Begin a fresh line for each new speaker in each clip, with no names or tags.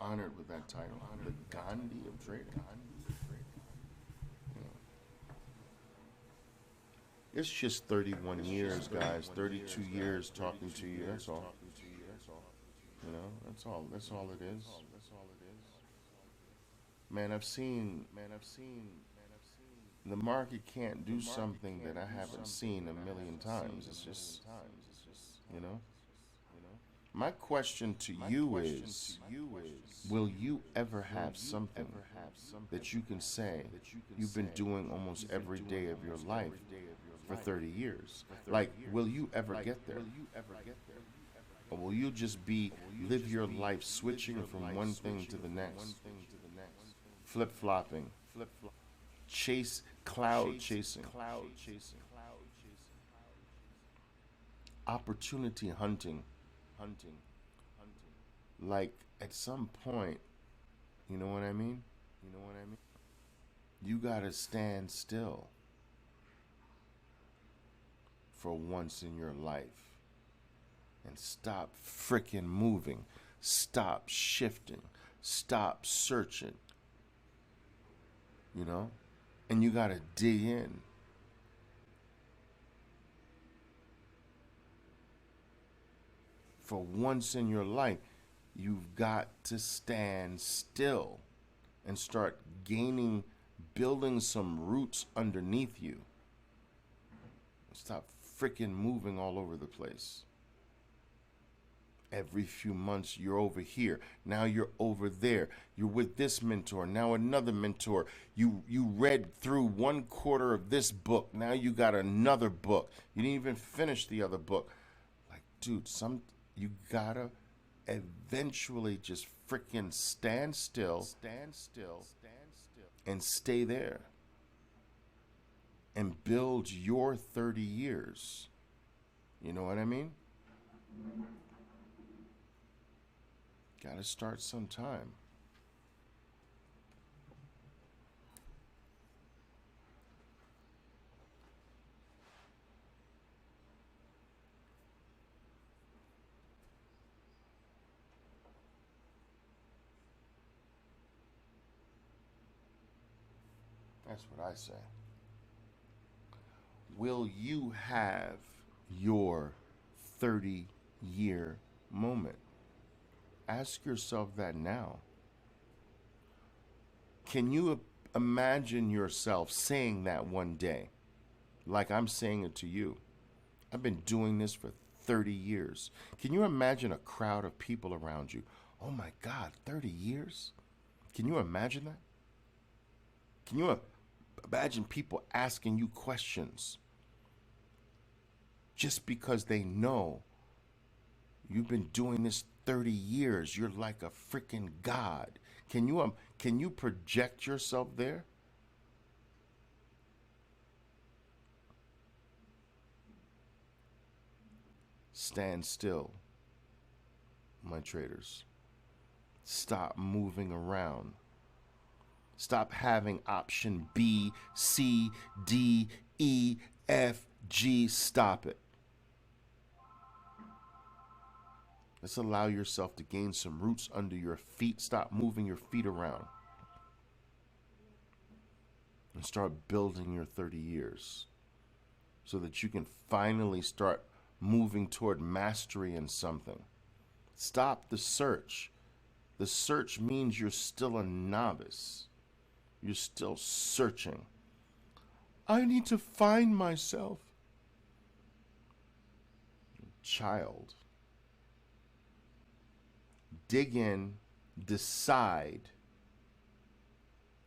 honored with that title, the Gandhi of trading. It's just 31 years, guys. 32 years talking to you. That's all. That's all. That's all it is. Man, I've seen. The market can't do something that I haven't seen a million times. It's just, you know. My question to you is, will you ever have something that you can say you've been doing almost every day of your life for 30 years? Like, will you ever get there? Or will you just live your life switching from one thing to the next, flip flopping, cloud chasing, opportunity hunting? Like, at some point, you know what I mean? You gotta stand still for once in your life and stop freaking moving, stop shifting, stop searching, you know? And you gotta dig in. For once in your life, you've got to stand still and start building some roots underneath you. Stop freaking moving all over the place. Every few months, you're over here. Now you're over there. You're with this mentor. Now another mentor. You read through 1/4 of this book. Now you got another book. You didn't even finish the other book. Like, dude, you gotta eventually just freaking stand still and stay there and build your 30 years. You know what I mean? Gotta start sometime. That's what I say. Will you have your 30-year moment? Ask yourself that now. Can you imagine yourself saying that one day? Like I'm saying it to you. I've been doing this for 30 years. Can you imagine a crowd of people around you? Oh my God, 30 years? Can you imagine that? Can you imagine people asking you questions just because they know you've been doing this 30 years? You're like a freaking god. Can you project yourself there? Stand still, my traders. Stop moving around. Stop having option B, C, D, E, F, G. Stop it. Let's allow yourself to gain some roots under your feet. Stop moving your feet around. And start building your 30 years so that you can finally start moving toward mastery in something. Stop the search. The search means you're still a novice. You're still searching. I need to find myself. Child. Dig in, decide,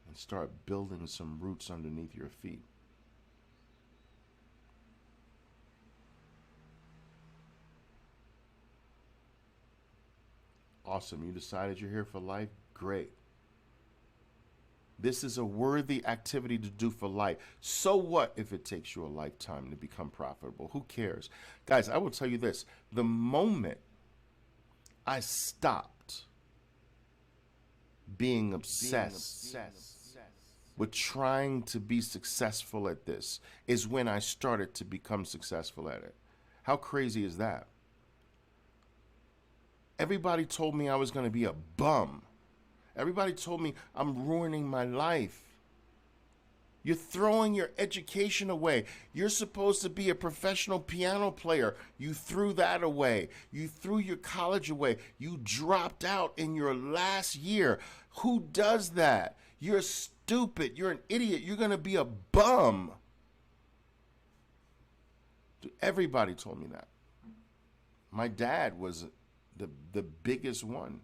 and start building some roots underneath your feet. Awesome. You decided you're here for life? Great. This is a worthy activity to do for life. So what if it takes you a lifetime to become profitable? Who cares? Guys, I will tell you this. The moment I stopped being obsessed with trying to be successful at this is when I started to become successful at it. How crazy is that? Everybody told me I was going to be a bum Everybody told me I'm ruining my life. You're throwing your education away. You're supposed to be a professional piano player. You threw that away. You threw your college away. You dropped out in your last year. Who does that? You're stupid. You're an idiot. You're going to be a bum. Everybody told me that. My dad was the biggest one.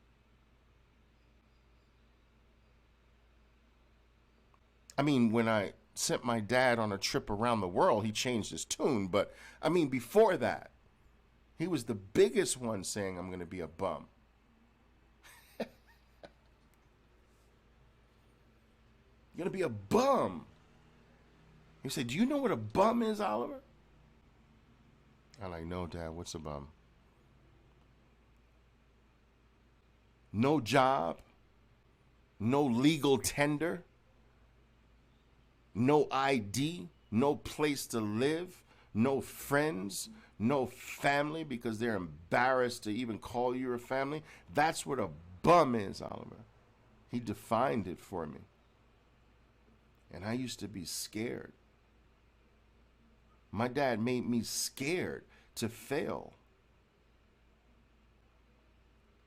I mean, when I sent my dad on a trip around the world, he changed his tune. But I mean, before that, he was the biggest one saying, I'm going to be a bum. You're going to be a bum. He said, do you know what a bum is, Oliver? I'm like, no, Dad, what's a bum? No job, no legal tender, no ID, no place to live, no friends, no family because they're embarrassed to even call you a family. That's what a bum is, Oliver. He defined it for me. And I used to be scared. My dad made me scared to fail.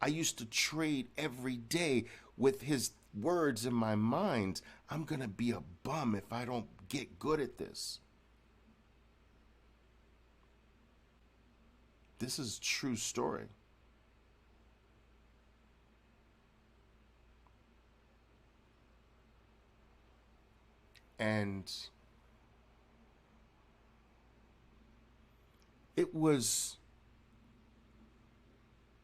I used to trade every day with his words in my mind. I'm going to be a bum if I don't get good at this. This is a true story. And it was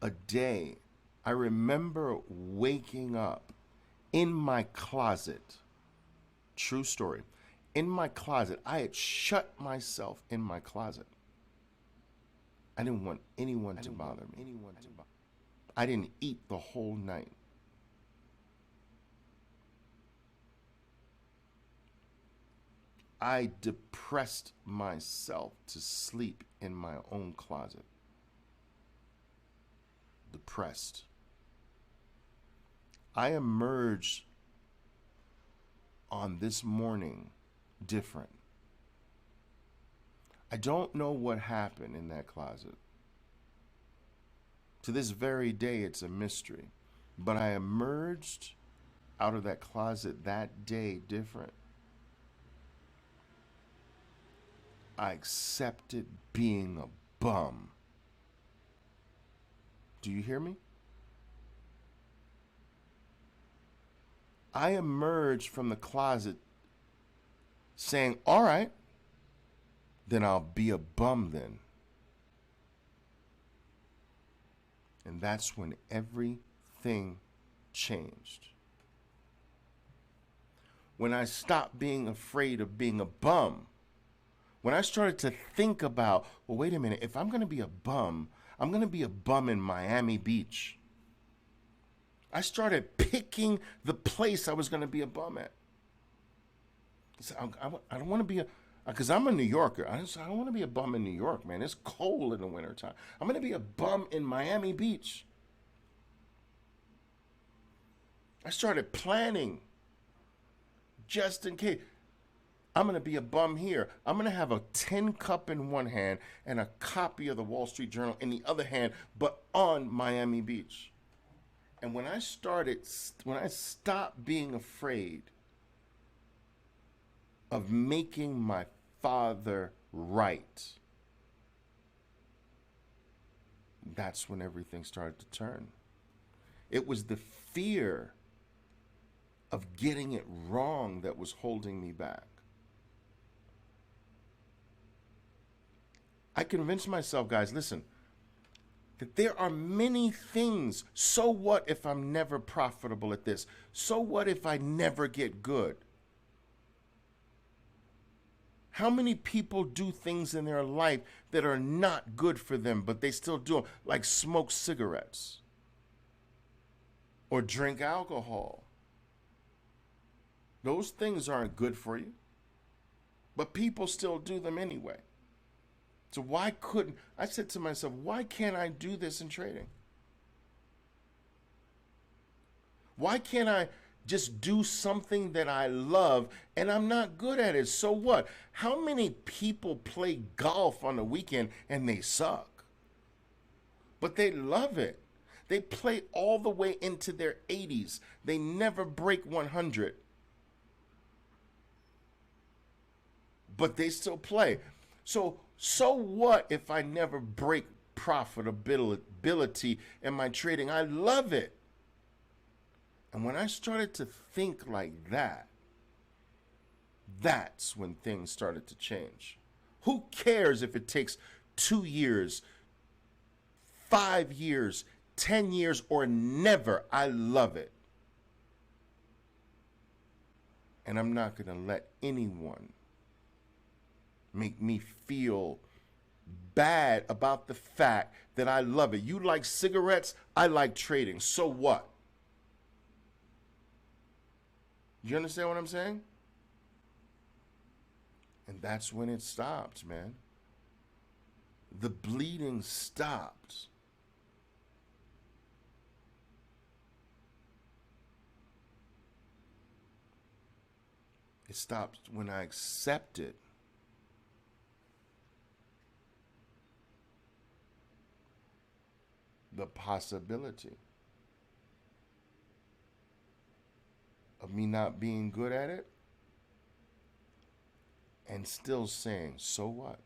a day. I remember waking up in my closet. True story. In my closet. I had shut myself in my closet. I didn't want anyone to bother me. I didn't eat the whole night. I depressed myself to sleep in my own closet. Depressed. I emerged on this morning different. I don't know what happened in that closet. To this very day, it's a mystery. But I emerged out of that closet that day different. I accepted being a bum. Do you hear me? I emerged from the closet saying, all right, then I'll be a bum then. And that's when everything changed. When I stopped being afraid of being a bum, when I started to think about, well, wait a minute, if I'm going to be a bum, I'm going to be a bum in Miami Beach. I started picking the place I was going to be a bum at. I don't want to be because I'm a New Yorker. I don't want to be a bum in New York, man. It's cold in the wintertime. I'm going to be a bum in Miami Beach. I started planning just in case. I'm going to be a bum here. I'm going to have a tin cup in one hand and a copy of the Wall Street Journal in the other hand, but on Miami Beach. And when I stopped being afraid of making my father right, that's when everything started to turn. It was the fear of getting it wrong that was holding me back. I convinced myself, guys, listen, that there are many things. So what if I'm never profitable at this? So what if I never get good? How many people do things in their life that are not good for them, but they still do them, like smoke cigarettes or drink alcohol? Those things aren't good for you, but people still do them anyway. So I said to myself, why can't I do this in trading? Why can't I just do something that I love and I'm not good at it? So what? How many people play golf on the weekend and they suck, but they love it? They play all the way into their 80s. They never break 100, but they still play. So what if I never break profitability in my trading? I love it. And when I started to think like that, that's when things started to change. Who cares if it takes 2 years, 5 years, 10 years, or never? I love it. And I'm not going to let anyone make me feel bad about the fact that I love it. You like cigarettes, I like trading. So what? You understand what I'm saying? And that's when it stopped, man. The bleeding stopped. It stopped when I accepted the possibility of me not being good at it and still saying, so what?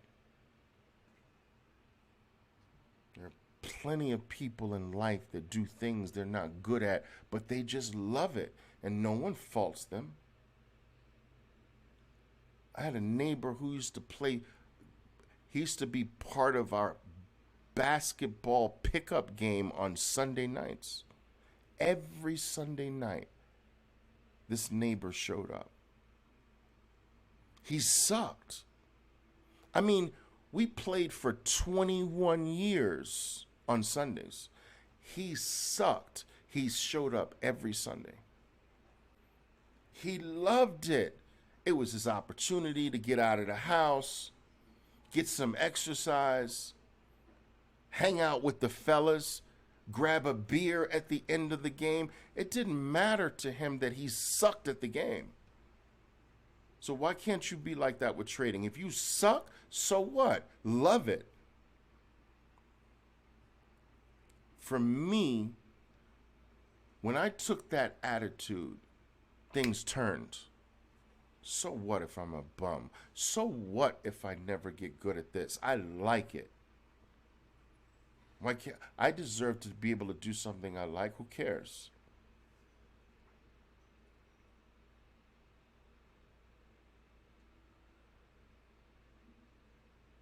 There are plenty of people in life that do things they're not good at, but they just love it, and no one faults them. I had a neighbor who used to play, he used to be part of our basketball pickup game on Sunday nights. Every Sunday night, this neighbor showed up. He sucked. I mean, we played for 21 years on Sundays. He sucked. He showed up every Sunday. He loved it. It was his opportunity to get out of the house, get some exercise, hang out with the fellas, grab a beer at the end of the game. It didn't matter to him that he sucked at the game. So why can't you be like that with trading? If you suck, so what? Love it. For me, when I took that attitude, things turned. So what if I'm a bum? So what if I never get good at this? I like it. Why can't I deserve to be able to do something I like? Who cares?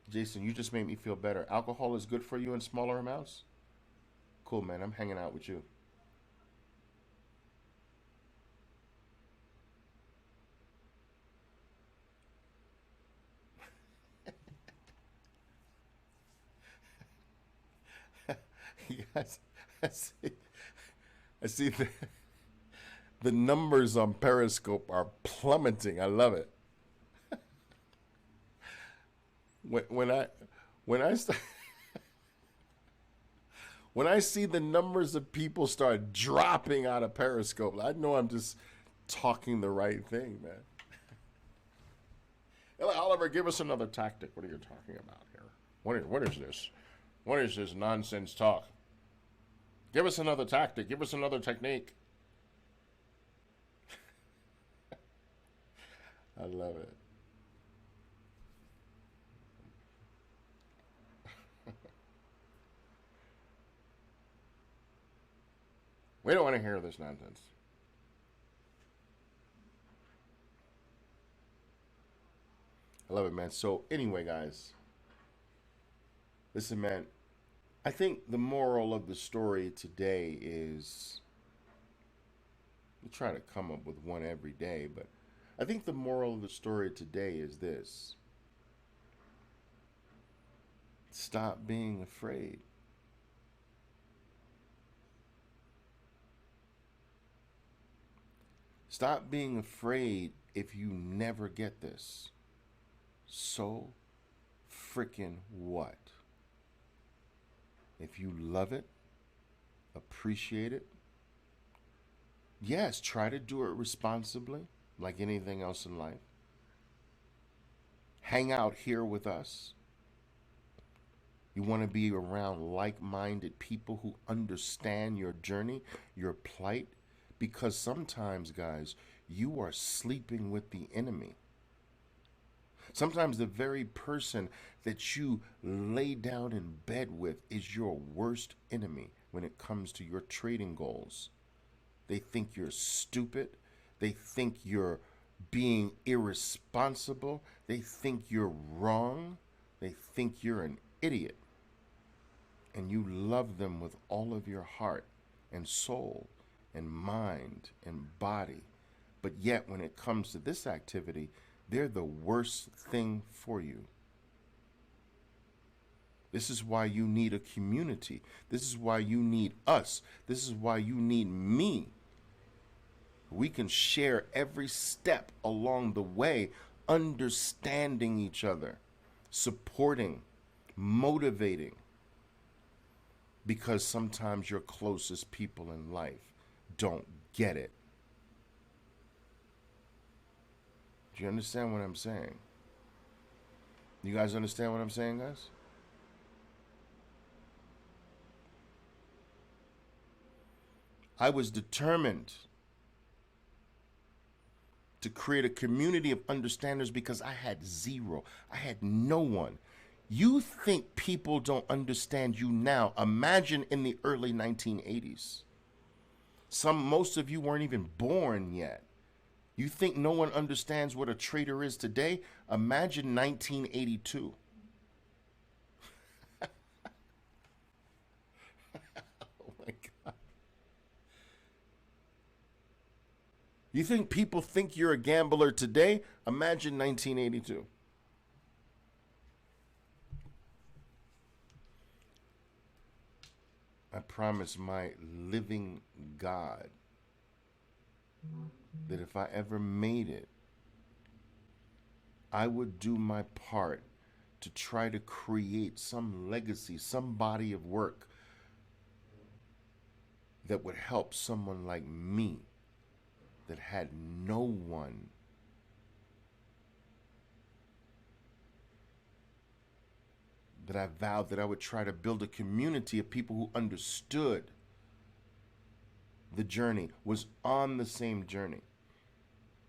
Jason, you just made me feel better. Alcohol is good for you in smaller amounts? Cool, man. I'm hanging out with you. Yes. I see, I see the numbers on Periscope are plummeting. I love it. When I when I st- when I see the numbers of people start dropping out of Periscope, I know I'm just talking the right thing, man. Oliver, give us another tactic. What are you talking about here? What is this? What is this nonsense talk? Give us another tactic. Give us another technique. I love it. We don't want to hear this nonsense. I love it, man. So, anyway, guys, listen, man. I think the moral of the story today is we try to come up with one every day, but I think the moral of the story today is this: stop being afraid. Stop being afraid if you never get this. So freaking what? If you love it, appreciate it, Yes, try to do it responsibly, like anything else in life. Hang out here with us. You want to be around like minded people who understand your journey, your plight, because sometimes, guys, you are sleeping with the enemy. Sometimes the very person that you lay down in bed with is your worst enemy when it comes to your trading goals. They think you're stupid. They think you're being irresponsible. They think you're wrong. They think you're an idiot. And you love them with all of your heart and soul and mind and body. But yet, when it comes to this activity, they're the worst thing for you. This is why you need a community. This is why you need us. This is why you need me. We can share every step along the way, understanding each other, supporting, motivating, because sometimes your closest people in life don't get it. Do you understand what I'm saying? You guys understand what I'm saying, guys? I was determined to create a community of understanders because I had zero. I had no one. You think people don't understand you now? Imagine in the early 1980s. Most of you weren't even born yet. You think no one understands what a trader is today? Imagine 1982. Oh my God. You think people think you're a gambler today? Imagine 1982. I promise my living God that if I ever made it, I would do my part to try to create some legacy, some body of work that would help someone like me that had no one. That I vowed that I would try to build a community of people who understood the journey, was on the same journey.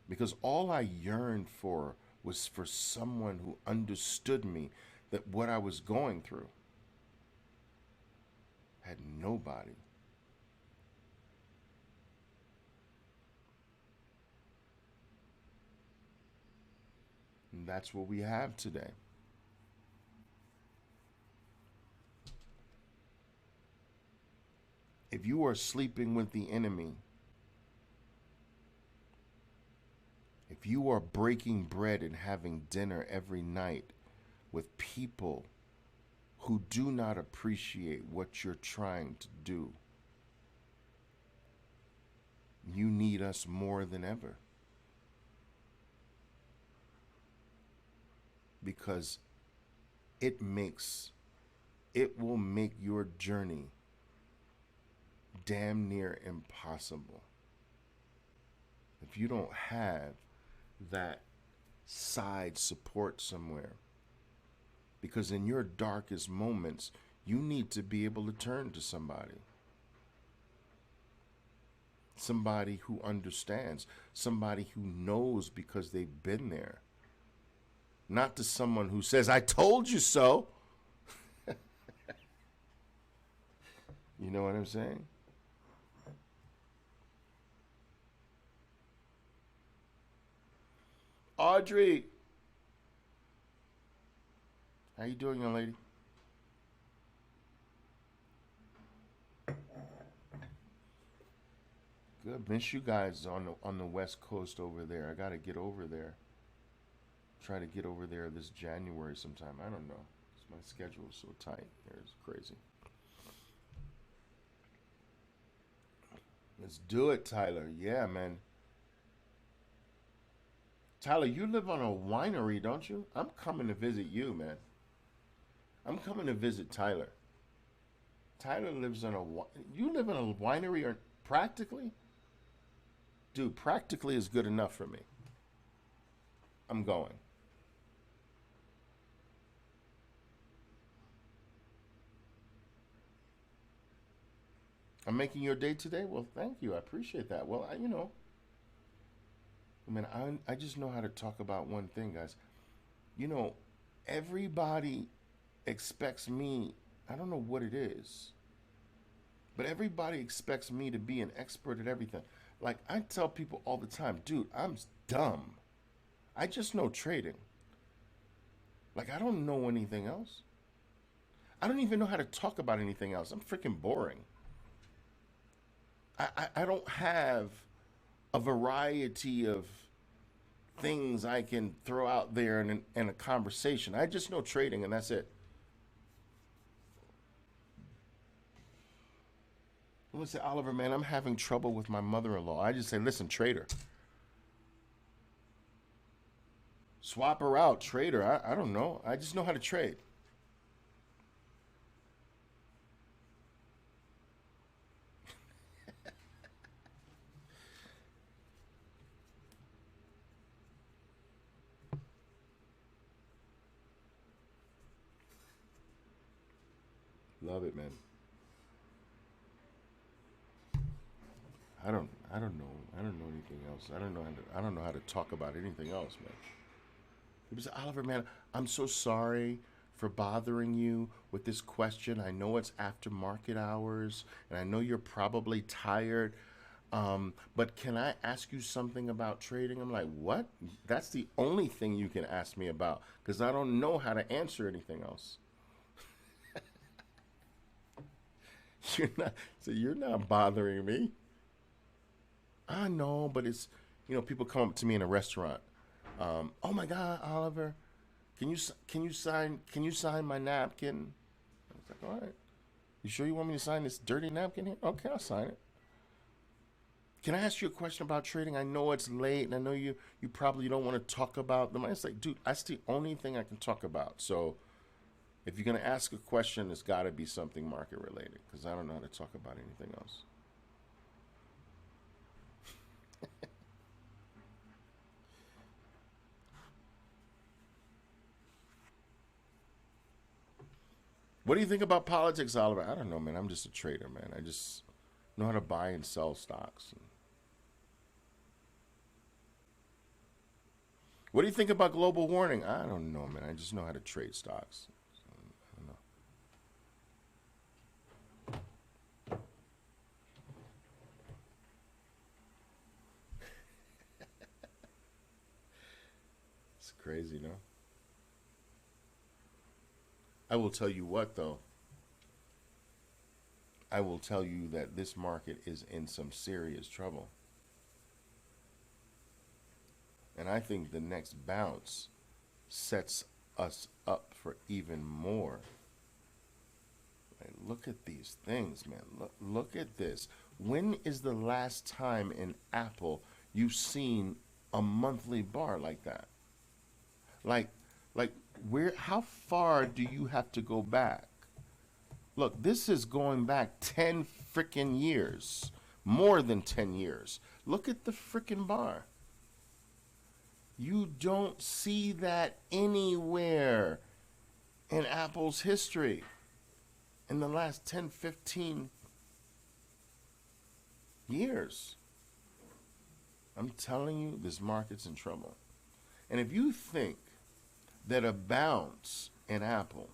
Because all I yearned for was for someone who understood me, that what I was going through. I had nobody. And that's what we have today. If you are sleeping with the enemy, if you are breaking bread and having dinner every night with people who do not appreciate what you're trying to do, you need us more than ever. Because it will make your journey damn near impossible if you don't have that side support somewhere. Because in your darkest moments, you need to be able to turn to somebody. Somebody who understands, somebody who knows because they've been there. Not to someone who says, I told you so. You know what I'm saying? Audrey, how you doing, young lady? Good. Miss you guys on the West Coast over there. I gotta get over there. Try to get over there this January sometime. I don't know. My schedule is so tight. It's crazy. Let's do it, Tyler. Yeah, man. Tyler, you live on a winery, don't you? I'm coming to visit you, man. I'm coming to visit Tyler. Tyler lives on a. You live in a winery, or practically? dude, practically is good enough for me. I'm going. I'm making your day today. Well, thank you. I appreciate that. Well, I mean, I just know how to talk about one thing, guys. You know, everybody expects me, I don't know what it is, but everybody expects me to be an expert at everything. Like, I tell people all the time, dude, I'm dumb. I just know trading. Like, I don't know anything else. I don't even know how to talk about anything else. I'm freaking boring. I don't have a variety of things I can throw out there in a conversation. I just know trading, and that's it. I'm gonna say, Oliver, man, I'm having trouble with my mother-in-law. I just say, listen, trader, swap her out, trader. I don't know. I just know how to trade. Love it, man. I don't know. I don't know anything else. I don't know how to talk about anything else, man. He said, Oliver, man, I'm so sorry for bothering you with this question. I know it's after market hours, and I know you're probably tired. But can I ask you something about trading? I'm like, what? That's the only thing you can ask me about, because I don't know how to answer anything else. You're not bothering me. I know, but it's, people come up to me in a restaurant. Oh my God, Oliver, can you sign my napkin? I was like, all right. You sure you want me to sign this dirty napkin here? Okay, I'll sign it. Can I ask you a question about trading? I know it's late, and I know you probably don't want to talk about them. It's like, dude, that's the only thing I can talk about. So if you're gonna ask a question, it's got to be something market related, because I don't know how to talk about anything else. What do you think about politics, Oliver? I don't know, man. I'm just a trader, man. I just know how to buy and sell stocks. What do you think about global warming? I don't know, man. I just know how to trade stocks. I don't know. It's crazy, no? I will tell you what, though. I will tell you that this market is in some serious trouble. And I think the next bounce sets us up for even more. Like, look at these things, man. Look at this. When is the last time in Apple you've seen a monthly bar like that? Like, like how far do you have to go back? Look, this is going back 10 freaking years, more than 10 years. Look at the freaking bar. You don't see that anywhere in Apple's history in the last 10, 15 years. I'm telling you, this market's in trouble. And if you think that a bounce in Apple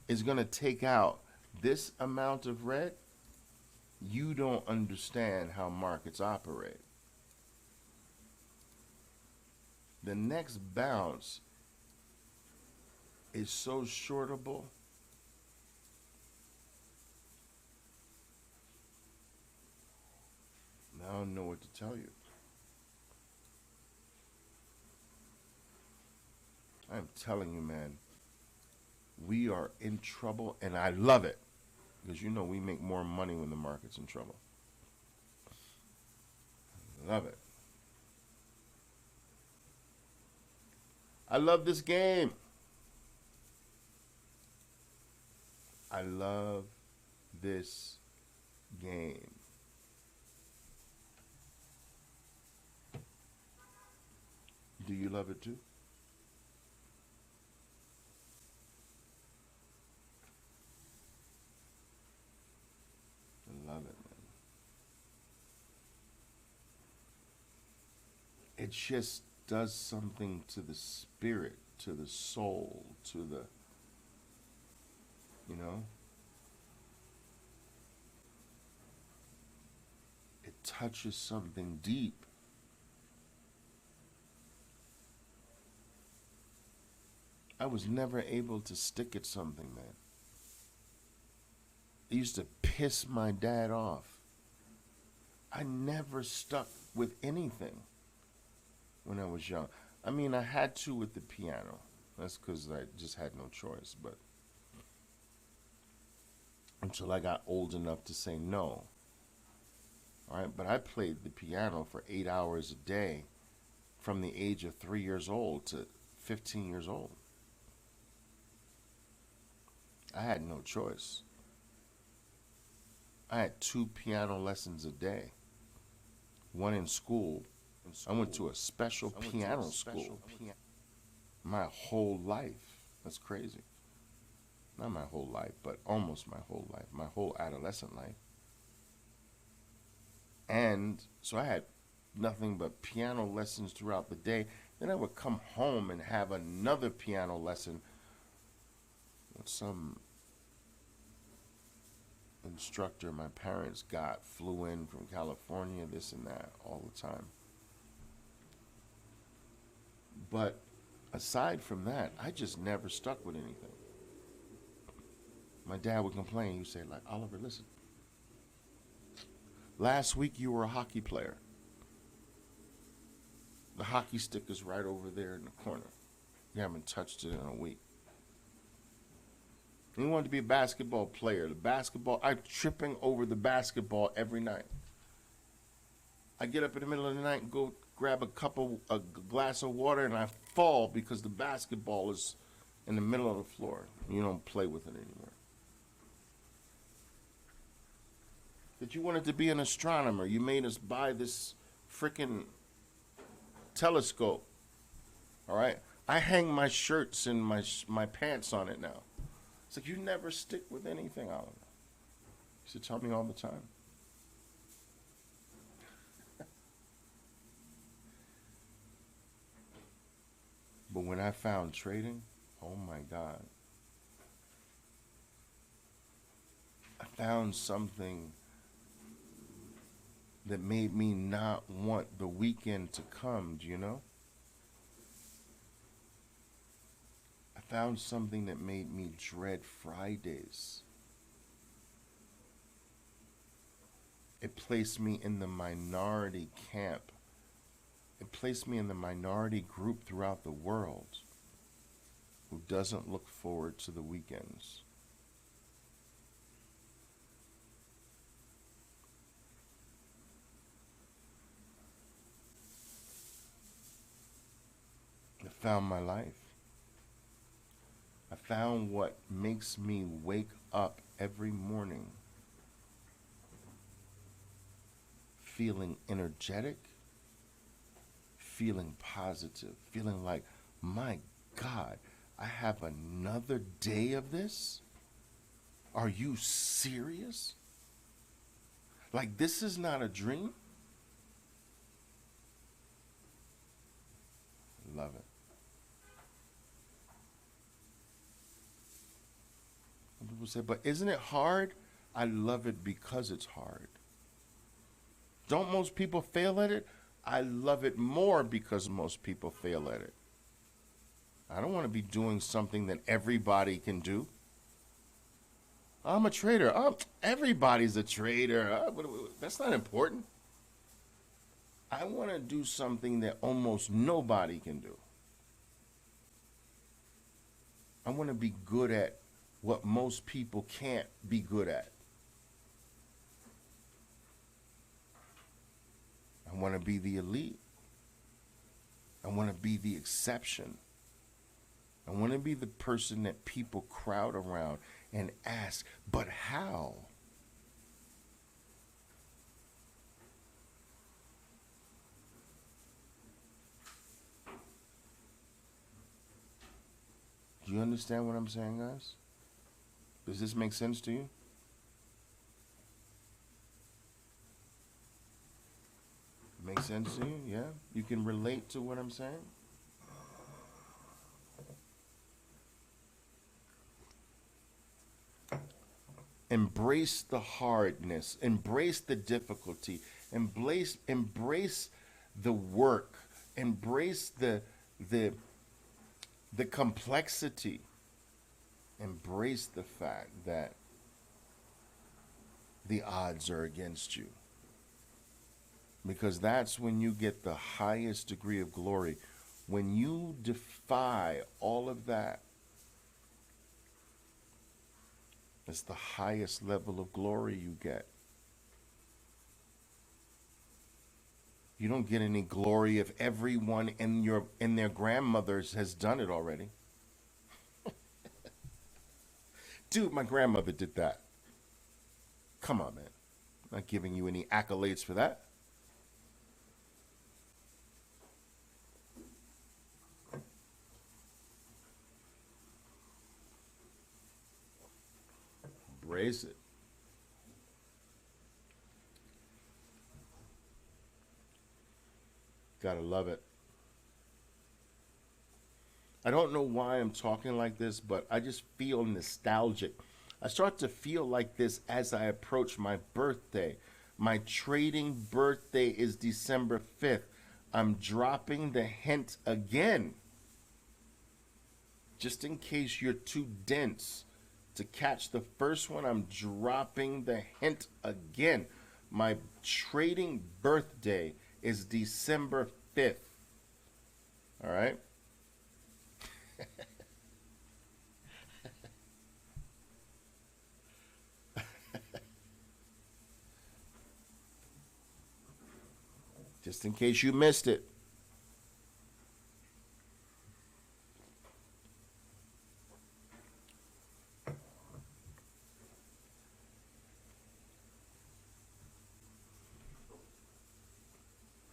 is going to take out this amount of red, you don't understand how markets operate. The next bounce is so shortable. I don't know what to tell you. I'm telling you, man, we are in trouble, and I love it, because we make more money when the market's in trouble. Love it. I love this game. I love this game. Do you love it too? I love it, man. It just does something to the spirit, to the soul, to the, you know, it touches something deep. I was never able to stick at something, man. It used to piss my dad off. I never stuck with anything when I was young. I mean, I had to with the piano. That's because I just had no choice. But until I got old enough to say no. All right, but I played the piano for 8 hours a day from the age of 3 years old to 15 years old. I had no choice. I had two piano lessons a day, one in school. I went to a special piano school my whole life. That's crazy. Not my whole life, but almost my whole life, my whole adolescent life. And so I had nothing but piano lessons throughout the day. Then I would come home and have another piano lesson with some instructor my parents got, flew in from California, this and that, all the time. But aside from that, I just never stuck with anything. My dad would complain. He would say, like, Oliver, listen, last week you were a hockey player. The hockey stick is right over there in the corner. You haven't touched it in a week. He wanted to be a basketball player. The basketball, I'm tripping over the basketball every night. I get up in the middle of the night and go grab a glass of water, and I fall because the basketball is in the middle of the floor. You don't play with it anymore. That you wanted to be an astronomer. You made us buy this freaking telescope. All right? I hang my shirts and my pants on it now. It's like, you never stick with anything, Oliver. You used to tell me all the time. But when I found trading, oh my God. I found something that made me not want the weekend to come, do you know? I found something that made me dread Fridays. It placed me in the minority camp. It placed me in the minority group throughout the world who doesn't look forward to the weekends. I found my life. I found what makes me wake up every morning feeling energetic, feeling positive, feeling like, my God, I have another day of this? Are you serious? Like, this is not a dream? Love it. And people say, but isn't it hard? I love it because it's hard. Don't most people fail at it? I love it more because most people fail at it. I don't want to be doing something that everybody can do. I'm a trader. Oh, everybody's a trader. That's not important. I want to do something that almost nobody can do. I want to be good at what most people can't be good at. I want to be the elite. I want to be the exception. I want to be the person that people crowd around and ask, but how? Do you understand what I'm saying, guys? Does this make sense to you? Make sense to you? Yeah? You can relate to what I'm saying? Embrace the hardness, embrace the difficulty, embrace the work, embrace the the complexity. Embrace the fact that the odds are against you. Because that's when you get the highest degree of glory. When you defy all of that, it's the highest level of glory you get. You don't get any glory if everyone in their grandmothers has done it already. Dude, my grandmother did that. Come on, man. Not giving you any accolades for that. Embrace it. Gotta love it. I don't know why I'm talking like this, but I just feel nostalgic. I start to feel like this as I approach my birthday. My trading birthday is December 5th. I'm dropping the hint again, just in case you're too dense to catch the first one. I'm dropping the hint again. My trading birthday is December 5th. All right? Just in case you missed it.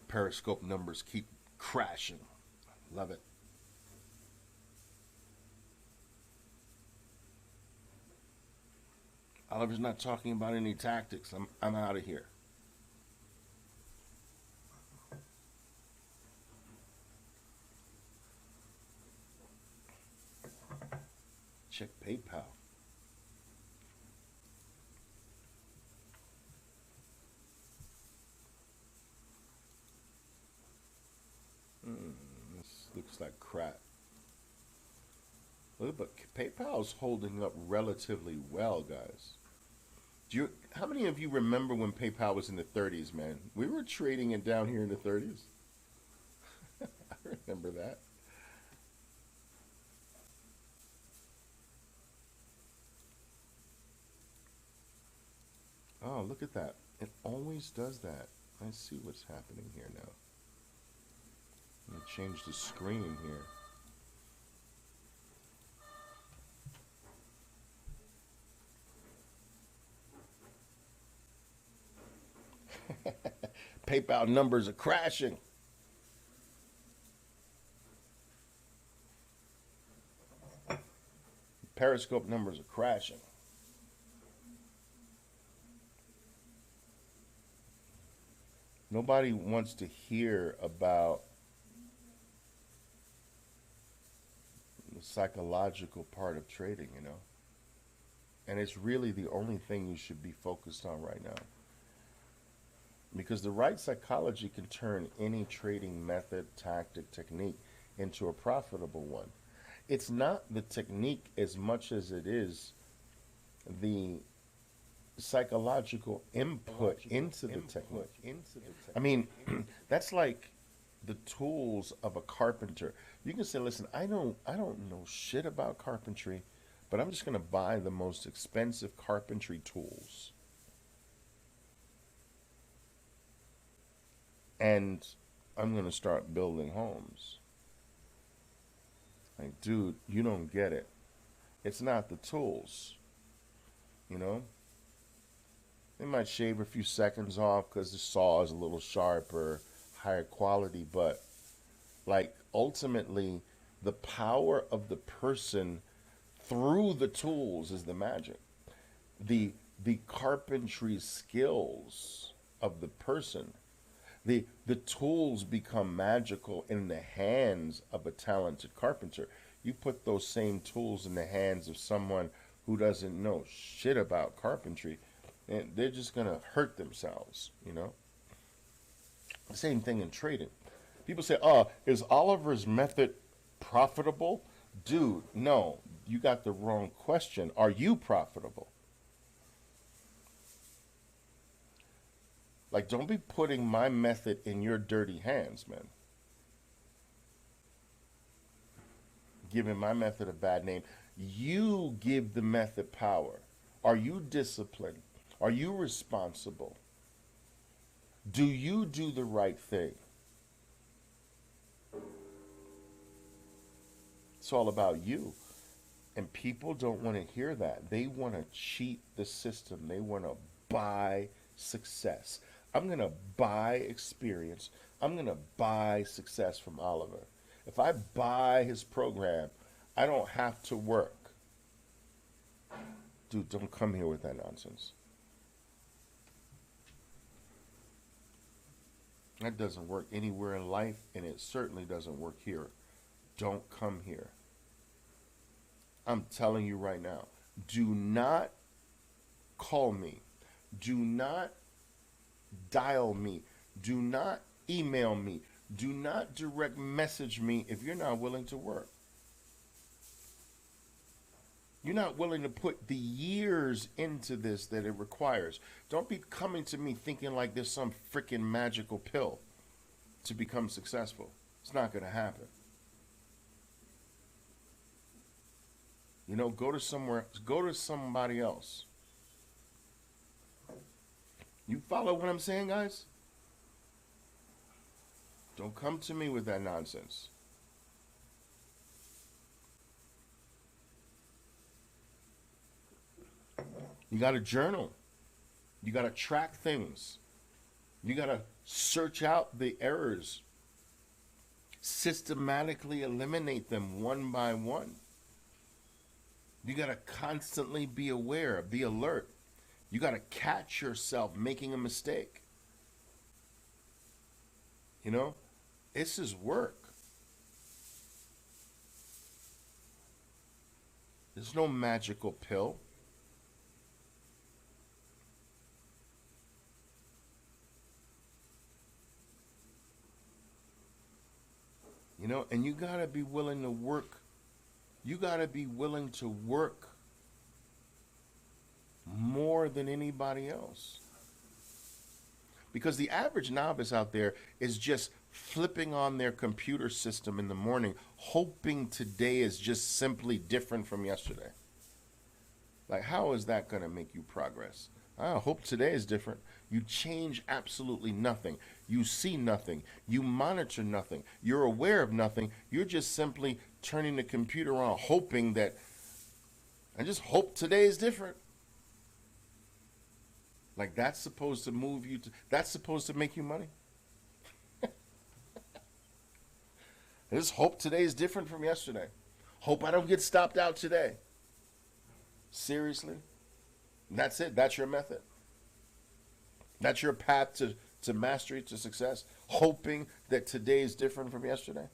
Periscope numbers keep crashing. Love it. Oliver's not talking about any tactics. I'm out of here. Check PayPal. This looks like crap. Look, but PayPal's holding up relatively well, guys. How many of you remember when PayPal was in the 30s, man? We were trading it down here in the 30s. I remember that. Oh, look at that. It always does that. I see what's happening here now. Let me change the screen here. PayPal numbers are crashing. Periscope numbers are crashing. Nobody wants to hear about the psychological part of trading, you know? And it's really the only thing you should be focused on right now. Because the right psychology can turn any trading method, tactic, technique into a profitable one. It's not the technique as much as it is the psychological input into the technique. I mean, that's like the tools of a carpenter. You can say, "Listen, I don't know shit about carpentry, but I'm just going to buy the most expensive carpentry tools, and I'm going to start building homes." Like, dude, you don't get it. It's not the tools, you know? They might shave a few seconds off because the saw is a little sharper, higher quality, but like ultimately, the power of the person through the tools is the magic. The carpentry skills of the person, the tools become magical in the hands of a talented carpenter. You put those same tools in the hands of someone who doesn't know shit about carpentry, and they're just gonna hurt themselves, you know? Same thing in trading. People say, "Oh, is Oliver's method profitable?" Dude, no, you got the wrong question. Are you profitable? Like, don't be putting my method in your dirty hands, man. Giving my method a bad name. You give the method power. Are you disciplined? Are you responsible? Do you do the right thing? It's all about you. And people don't want to hear that. They want to cheat the system. They want to buy success. I'm going to buy experience. I'm going to buy success from Oliver. If I buy his program, I don't have to work. Dude, don't come here with that nonsense. That doesn't work anywhere in life, and it certainly doesn't work here. Don't come here. I'm telling you right now, do not call me. Do not dial me. Do not email me. Do not direct message me if you're not willing to work. You're not willing to put the years into this that it requires. Don't be coming to me thinking like there's some freaking magical pill to become successful. It's not going to happen. You know, go to somebody else. You follow what I'm saying, guys? Don't come to me with that nonsense. You got to journal. You got to track things. You got to search out the errors. Systematically eliminate them one by one. You got to constantly be aware, be alert. You got to catch yourself making a mistake. You know, this is work. There's no magical pill. You know, and you got to be willing to work. You got to be willing to work more than anybody else. Because the average novice out there is just flipping on their computer system in the morning, hoping today is just simply different from yesterday. Like, how is that going to make you progress? I hope today is different. You change absolutely nothing. You see nothing. You monitor nothing. You're aware of nothing. You're just simply turning the computer on, hoping that, I just hope today is different. Like, that's supposed to move you to, that's supposed to make you money. I just hope today is different from yesterday. Hope I don't get stopped out today. Seriously? That's it. That's your method. That's your path to mastery, to success. Hoping that today is different from yesterday.